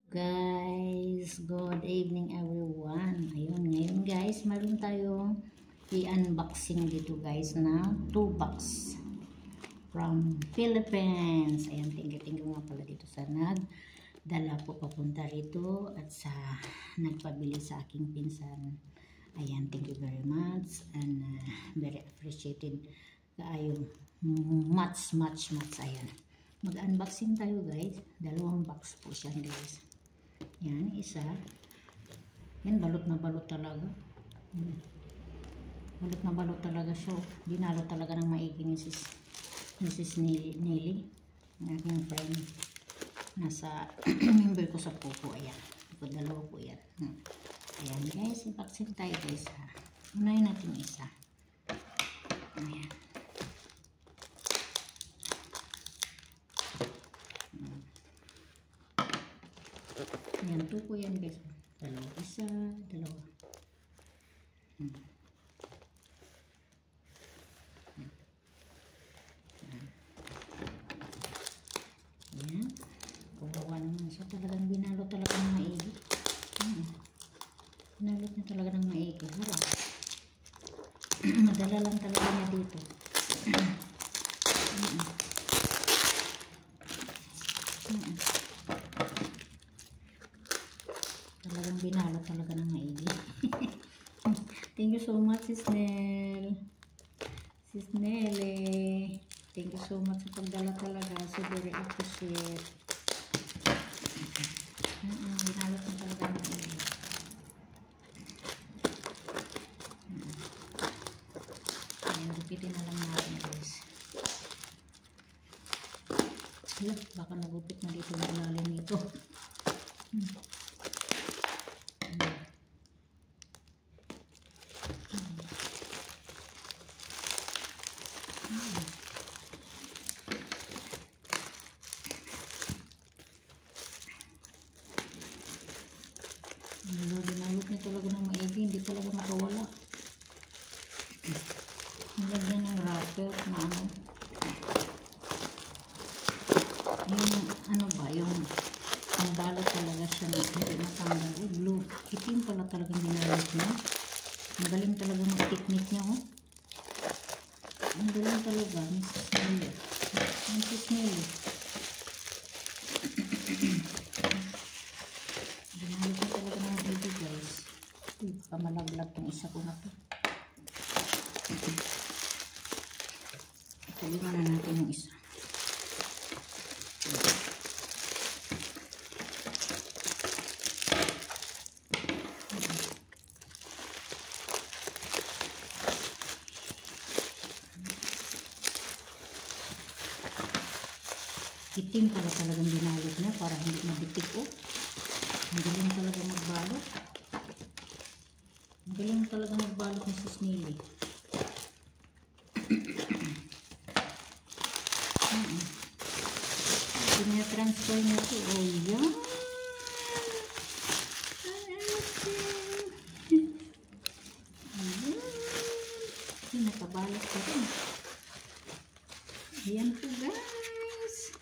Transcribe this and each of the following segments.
Guys, good evening everyone. Ayun, ngayon guys, meron tayong i-unboxing dito guys na 2 box from Philippines. Ayan, thank you nga pala dito sa nagdala po papunta rito at sa nagpabili sa aking pinsan. Ayan, thank you very much and very appreciated kaayo. Much. Ayan. Mag-unboxing tayo guys. 2 box po siya guys. Yan, isa. Yan, balot na balot talaga. Balot na balot talaga siya. Dinalo talaga ng maigi ni Mrs. Nelly. Ang aking friend. Nasa member ko sa Popo. Ayan. Ito, 2 po yan. Ayan guys, i-vaccine tayo guys ha. Unahin natin isa. Ayan. Ayan, 2 po yan guys. 2, isa, 2. Ayan. Kawawa naman siya. Talagang binalo talaga ng maigi. Binalot niya talaga ng maigi. Harap. Madala lang talaga niya dito. Talagang binalo talaga ng maigi. Thank you so much, Sis Nell. Sis Nelly. Thank you so much sa pagdala talaga. So very appreciate. Binalo na talaga ng maigi. Ayan, repeatin na lang natin guys. Baka nagupit na dito ng ilalim nito. Dinalot niya talaga ng maigi, hindi talaga makawala. Nilagyan ng wrapper na ano. Yung ano ba, yung ang balot talaga siya na hindi matanggal. Blue. Itim pala talagang dinalot niya. Ang galing talaga ng technique niya, oh. Ang galing talaga, Mrs. Nelly. Mrs. Nelly. Dinalot niya talaga ng maigi guys. Uy, pamalaglag tong isa ko na to. Tuloy na natin yung isa. Itim pala talagang binalot niya para hindi mabitik, oh. Ang galing talaga magbalot. Ang galing talaga magbalot ni Sis Nelly. Transfer niya ito. Oh, yan. Ayan. Nakabalot ko rin. Ayan po guys.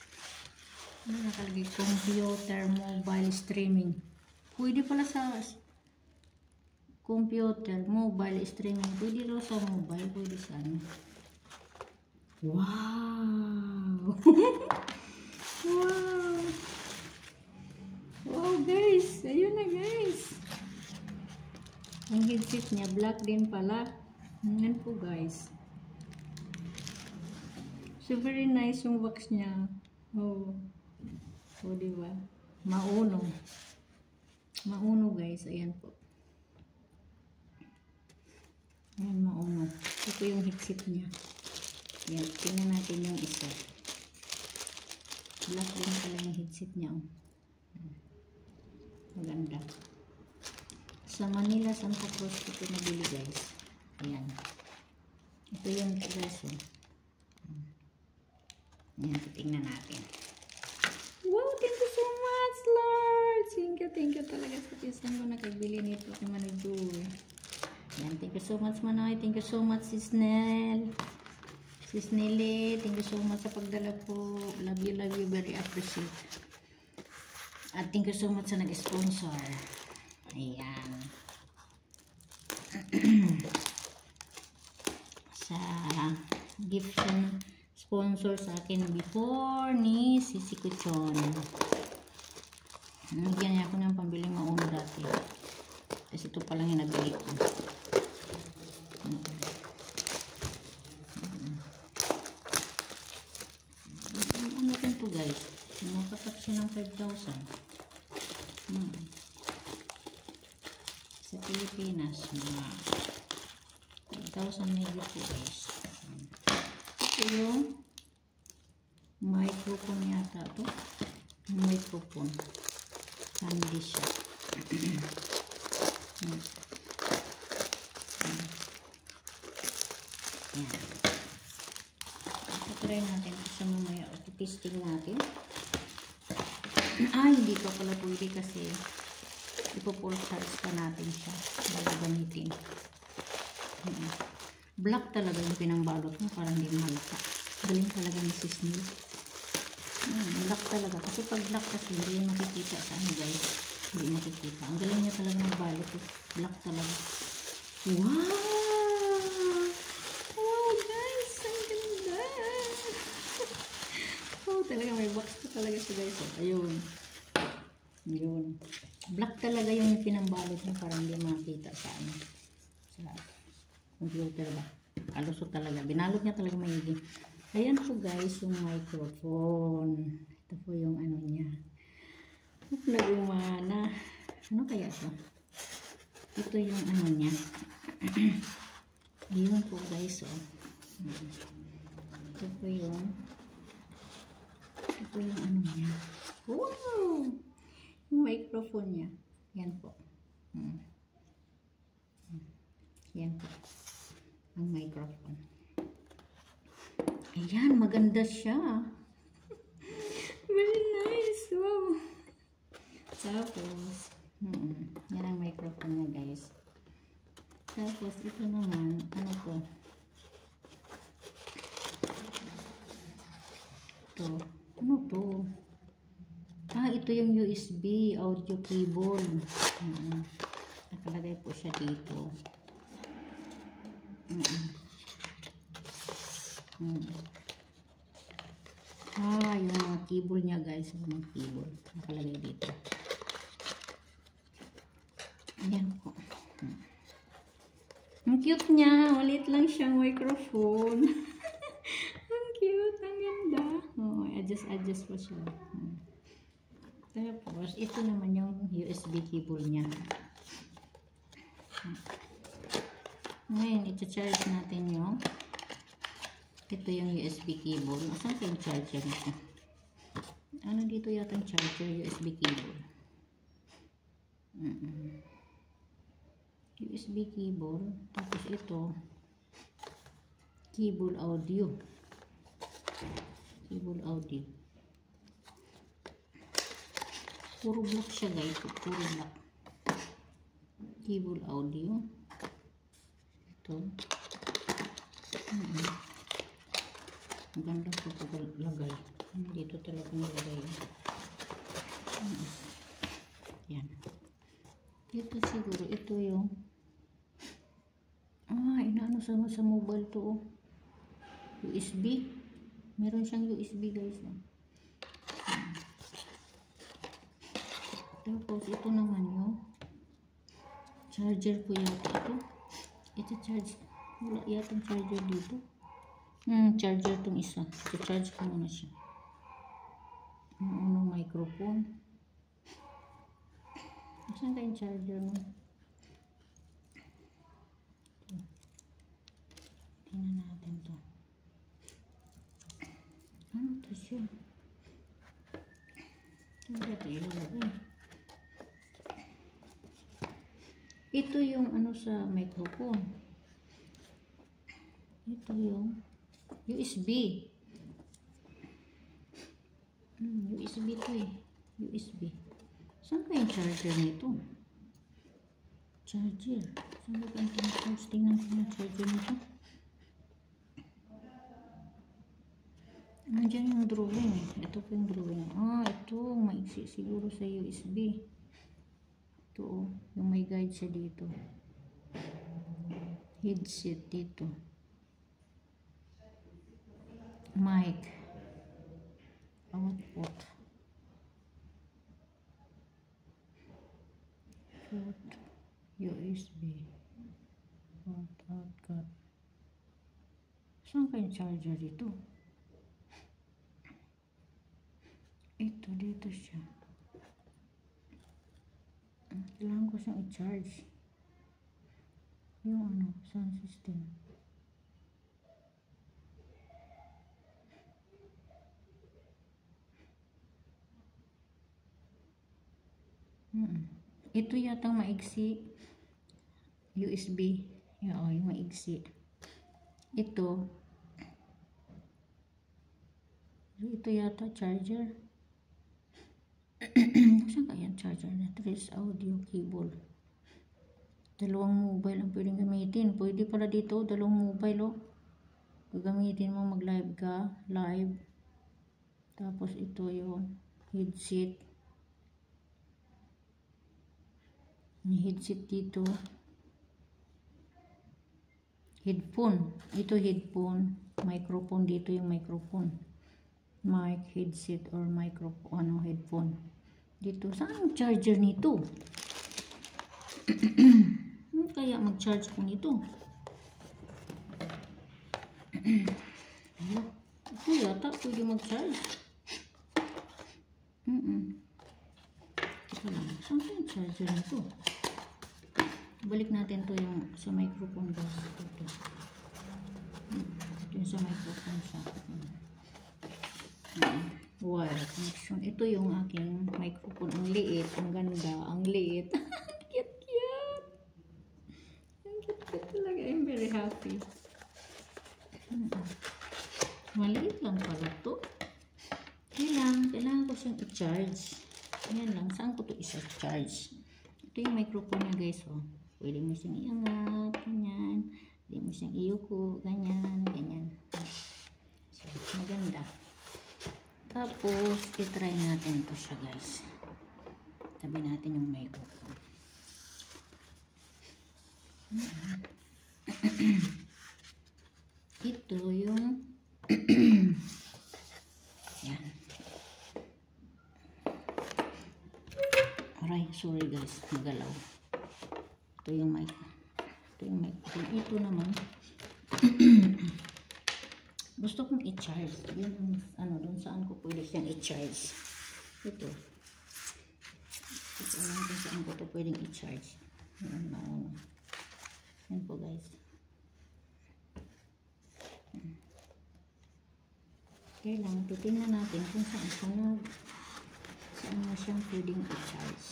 Nakalagay computer, mobile streaming. Pwede pala sa computer, mobile streaming. Pwede daw sa mobile. Pwede sa ano. Wow! Wow! Wow guys! Ayun na guys! Ang headset niya, black din pala. Yan po guys. So very nice yung wax niya. Oh. So diba? Mauno. Mauno guys. Ayan po. Ayan, mauno. Ito yung headset niya. Ayan, tingnan natin yung isa. Black din pala yung headset niya. Maganda. Sa Manila, Santa Cruz ito nabili guys. Ayan. Ito yung preso. Ayan, tingnan natin. Wow, thank you so much, Lord. Thank you talaga sa pisan ko nakabili nito kay Manoy. Ayan, thank you so much Manoy. Thank you so much, Sis Nell. Sis Nelly, thank you so much sa pagdala po. Love you, very appreciate. At thank you so much sa nag-sponsor. Ayan. Sa gift sponsor sa akin before ni Sisi Kuchon. Nagyan niya ako ng pambiling mauno dati. Kasi ito palang yung nabili ko. Ano rin to guys? Nakatak siya ng 5,000. Sa Pilipinas, mga 5,000 maybe po guys. Ito yung microphone yata to. Microphone. Candy siya. Yan. Try natin ito sa mamaya. Testing natin. Hindi pa pala pwede kasi ipo-full charge pa natin siya bago gamitin. Black talaga yung pinangbalot mo para hindi malata. Galing talaga ni Sis Neil. Black talaga. Kasi pag black kasi hindi yung makikita sa ano guys. Hindi makikita. Ang galing niya talaga magbalot. Black talaga. Wow! Wow guys! Ang ganda! Oh, talaga may box pa talaga siya guys. Ayun. Ayun. Black talaga yung pinambalot niya para hindi makita sa ano. Sa computer ba? Kalusot talaga. Binalot niya talaga maigi. Ayan po guys yung microphone. Ito po yung ano niya. Nagumana. Ano kaya ito? Ito yung ano niya. Ayun po guys. Oh. Ito po yung ano niya. Wow! Yung microphone niya. Yan po. Yan po. Ang microphone. Ayan, maganda siya. Very nice. Wow. Tapos, yan ang microphone niya guys. Tapos, ito naman, ano to? Ito. Ano to? Ito yung USB audio cable. Nakalagay po siya dito. Yung mga cable niya guys, yung mga cable nakalagay dito. Ayan po. Ang cute niya, maliit lang siyang microphone. Ang cute, ang ganda. Adjust pa siya. Tapos ito naman yung USB cable niya. Ngayon, i-charge natin yung ito yung USB cable. Asan ko yung charger nito? Ano dito yata yung charger, USB cable. USB cable. Tapos ito, cable audio. Cable audio. Puro black siya guys. Puro black. Cable audio. Ito. Maganda po lagay. Dito talaga nilagay. Yan. Ito siguro, ito yung inaano sa mobile to. USB. Meron siyang USB guys. Tapos ito naman yung charger po yata ito. Ito charge. Wala yata charger dito. Charger itong isa. I-charge ko muna siya. Ano microphone. Saan kayong charger mo? Tingnan natin to. Ano to siya? Ito ilalagay. Ito yung ano sa microphone. Ito yung USB. USB to eh. USB. Saan ka yung charger nito? Charger. Saan ka yung charger? Tingnan ko yung charger nito. Nandiyan yung drawing. Ito po yung drawing. Ito. Maiksi siguro sa USB. Ito. Yung may guide siya dito. Headset dito. Mic. Output. Port. USB. Output. Saan kayong charger dito? Ito, dito siya. Kailangan ko siyang i-charge. Yung sound system. Ito yatang maiksi. USB. Yung maiksi. Ito yata charger. Saan kaya charger na? Trace audio cable. Dalawang mobile ang pwedeng gamitin. Pwede pala dito, dalawang mobile gagamitin mo mag-live ka. Live. Tapos ito yung headset. May headset dito. Headphone. Ito headphone. Microphone dito yung microphone. Mic, headset, or microphone, headphone. Dito. Saan ang charger nito? Kaya mag-charge ko nito? Ito yata pwede mag-charge. Ito lang. Saan yung charger nito? Balik natin to yung sa microphone guys. Ito yung sa microphone sa wire connection. Ito yung aking microphone. Ang liit, ang ganda, ang liit. Cute. Ang cute talaga. I'm very happy. Maliit lang pala to. Kailangan ko siyang i-charge. Ayan lang. Saan ko to isa-charge? Ito yung microphone niya guys. Pwede mo siyang iangat. Ganyan. Pwede mo siyang iyuko. Ganyan. So, maganda. Tapos, i-try natin ito siya guys. Tabi natin yung microphone. Ito yung yan. Aray, sorry guys. Nagalaw. Ito yung mic. Ito naman. Gusto kong i-charge. Yun doon saan ko pwede siyang i-charge. Ito. Ito lang kung saan ko ito pwedeng i-charge. Yan po guys. Kaya lang, titingnan natin kung saan na siyang pwedeng i-charge.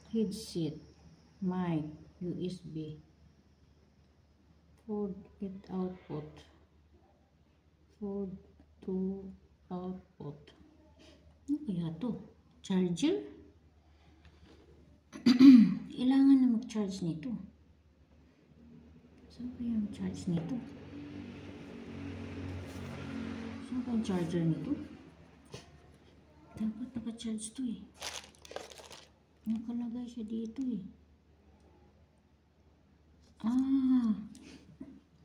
Headset. Mic, USB, port output, port to output. Ano kaya to? Charger? Kailangan na mag-charge nito. Saan kaya mag-charge nito? Saan kaya charger nito? Dapat naka-charge to Nakalagay siya dito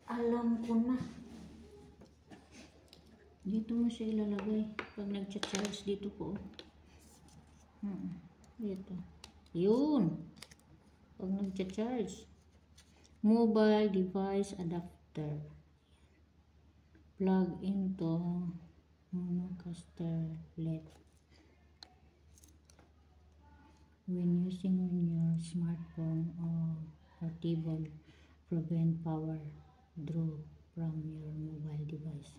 alam ko na. Dito mo siya ilalagay. Pag nag-charge dito po. Dito. Yun. Pag nag-charge. Mobile device adapter. Plug into monocaster LED. When using on your smartphone or portable, prevent power draw from your mobile device.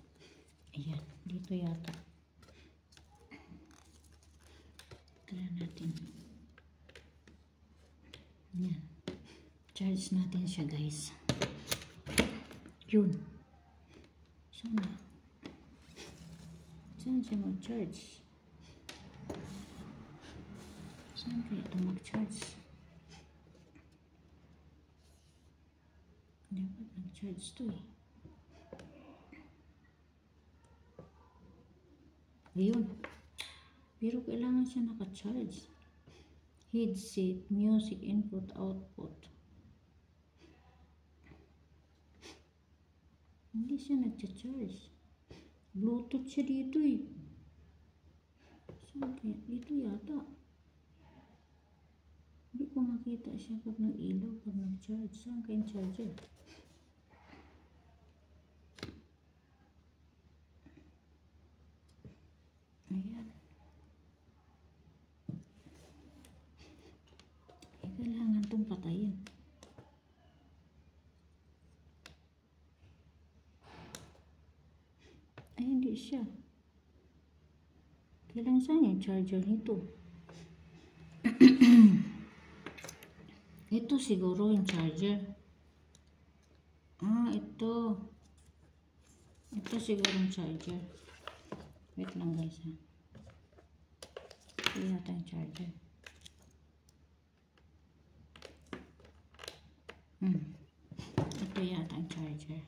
Ayan, dito yata. Tara natin. Ayan. Charge natin siya guys. Yun. Saan siya mag-charge? Saan kaya ito mag-charge? Dapat nag-charge to eh. Ayun. Pero kailangan siya naka-charge. Headset, music input, output. Hindi siya nag-charge. Bluetooth siya dito eh. Saan kaya? Dito yata. Hindi ko makita siya pag nag-ilaw, pag nag-charge. Saan kaya yung charger? Ayan. Kailangan itong patayin. Ay, hindi siya. Kailangan saan yung charger nito? Ito siguro yung charger. Ah, ito. Ito siguro yung charger. Wait lang guys ha. Ito yata yung charger. Ito yata ang charger.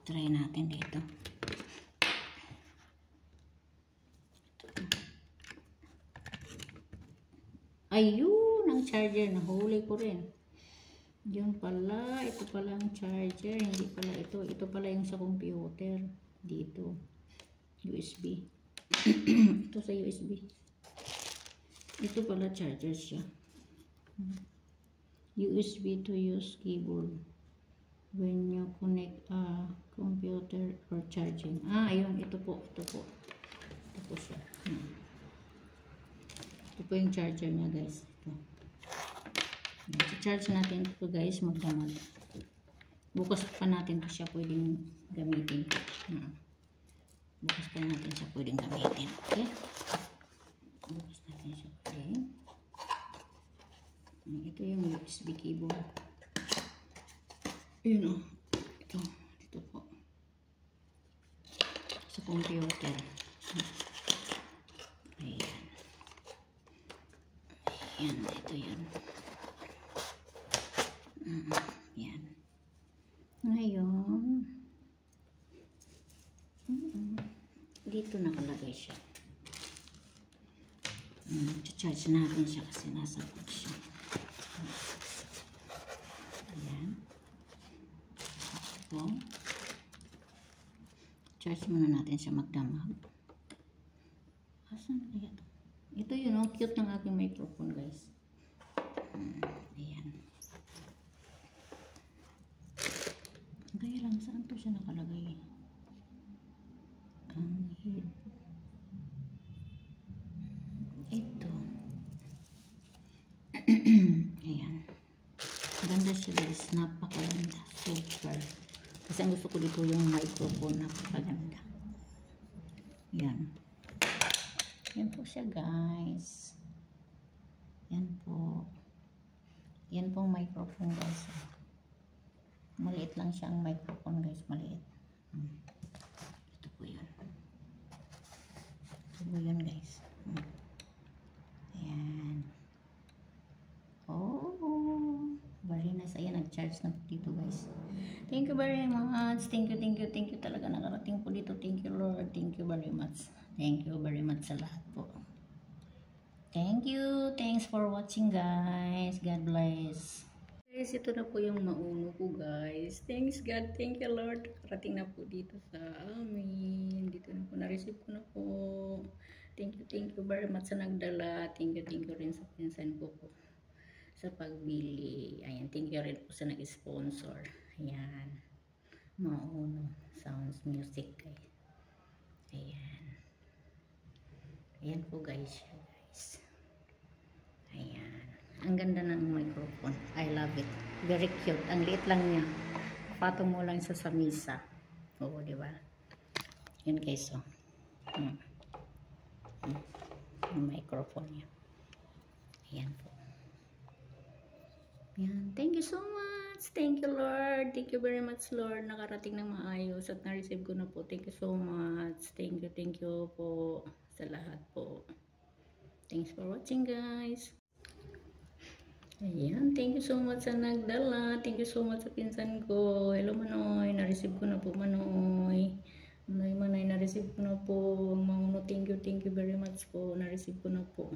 Try natin dito. Ayun ang charger. Nahuli ko rin. Yun pala. Ito pala ang charger. Hindi pala ito. Ito pala yung sa computer. Dito. USB. Ito sa USB. Ito pala charger siya. USB to use keyboard when you connect a computer or charging. Ah, ayun, ito po siya. Ito po yung charger niya guys. Ito. Charge natin ito guys, magdamag. Bukas pa natin ito siya pwedeng gamitin. Bukas pa natin siya pwedeng gamitin. Okay? Bukas natin siya pwedeng. Ito yung USB keyboard. Yun o. Ito po. Sa computer. Ayan. Ayan. Ito yun. Ayan. Ngayon. Dito nakalagay siya. Charge natin siya kasi nasa box siya. Ayan. Ito. Charge muna natin siya magdamag. Asan kaya ito? Ito yun, oh, cute ng aking microphone guys. Ayan. Kaya lang, saan to siya nakalagay? Ang head. Ito. Ayan. Ganda siya guys. Napakaganda. Super. Kasi ang gusto ko dito yung microphone. Napakaganda. Yan. Yan po siya guys. Yan po. Yan po microphone guys. Maliit lang siya ang microphone guys. Maliit. Ito po yun. Ito po yun guys. Ayan. Oh. Very nice. Ayan. Nag-charge na po dito guys. Thank you very much. Thank you talaga nakarating po dito. Thank you Lord. Thank you very much. Thank you very much sa lahat po. Thank you. Thanks for watching guys. God bless. Guys, ito na po yung mauno ko guys. Thanks God. Thank you Lord. Nakarating na po dito sa amin. Dito na po. Na-receive ko na po. Thank you very much sa nagdala. Thank you rin sa pinsan ko po. Sa pagbili. Ayan. Thank you rin po sa nag-sponsor. Ayan. Mauno. Sounds music guys. Ayan. Ayan po guys. Ayan. Ang ganda ng microphone. I love it. Very cute. Ang liit lang niya. Patong mo lang sa misa. Oo, di ba? Yan guys, oh. Yung microphone niya. Ayan po. Ayan. Thank you so much. Thank you, Lord. Thank you very much, Lord. Nakarating ng maayos at na-receive ko na po. Thank you so much. Thank you po sa lahat po. Thanks for watching, guys. Ayan, thank you so much sa nagdala. Thank you so much sa pinsan ko. Hello Manoy, na-receive ko na po Manoy. Manoy, na-receive ko na po. Mamuno, thank you very much po. Na-receive ko na po.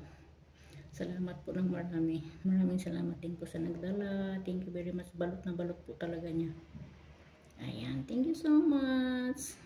Salamat po ng marami. Maraming salamat din po sa nagdala. Thank you very much. Balot na balot po talaga niya. Ayan, thank you so much.